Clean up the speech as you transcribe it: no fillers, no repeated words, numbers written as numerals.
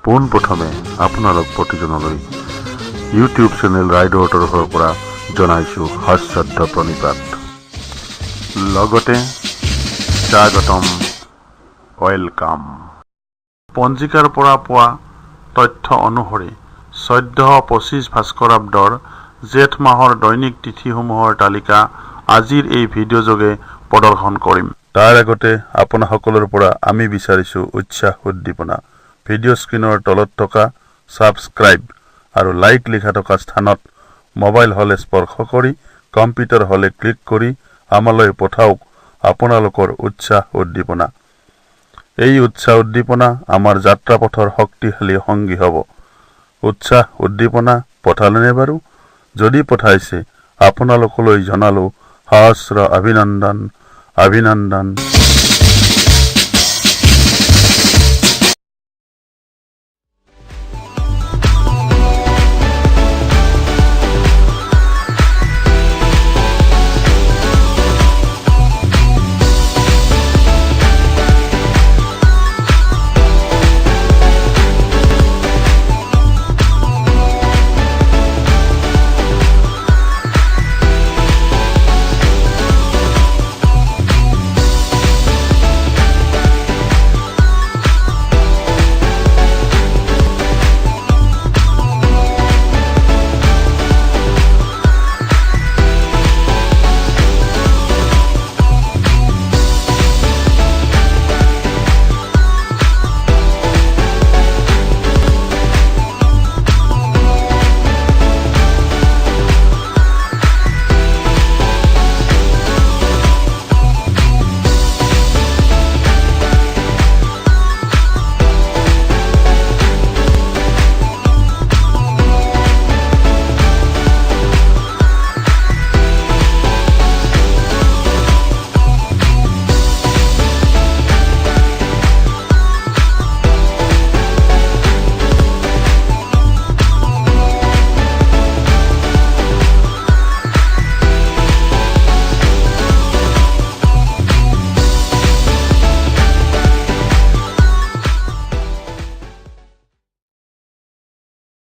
পোনপ্ৰথমে আপোনালোক প্ৰতিজনলৈ YouTube channel ৰাইডৰ তৰফৰ পৰা জনাইছোঁ সশ্ৰদ্ধ প্ৰণিপাত। লগতে স্বাগতম, ওয়েলকাম। পঞ্জিকাৰ পৰা পোৱা তথ্য অনুসৰি 1425 ভাস্কৰাব্দৰ জেঠ মাহৰ দৈনিক তিথিসমূহৰ তালিকা আজিৰ এই ভিডিঅ' যোগে প্ৰদৰ্শন কৰিম। তাৰ আগতে আপোনাসকলৰ পৰা আমি বিচাৰিছোঁ উৎসাহ উদ্দীপনা। ভিডিঅ' স্ক্ৰীনৰ তলত থকা ছাবস্ক্ৰাইব আৰু লাইক লিখা থকা স্থানত মোবাইল হলে স্পৰ্শ কৰি কম্পিউটাৰ হলে ক্লিক কৰি আমালৈ পঠাওক আপোনালোকৰ উৎসাহ উদ্দীপনা। এই উৎসাহ উদ্দীপনা আমাৰ যাত্ৰাপথৰ শক্তিশালী সংগী হ'ব। উৎসাহ উদ্দীপনা পঠালেনে বাৰু? যদি পঠাইছে আপোনালোকলৈ জনালো সহস্ৰ অভিনন্দন।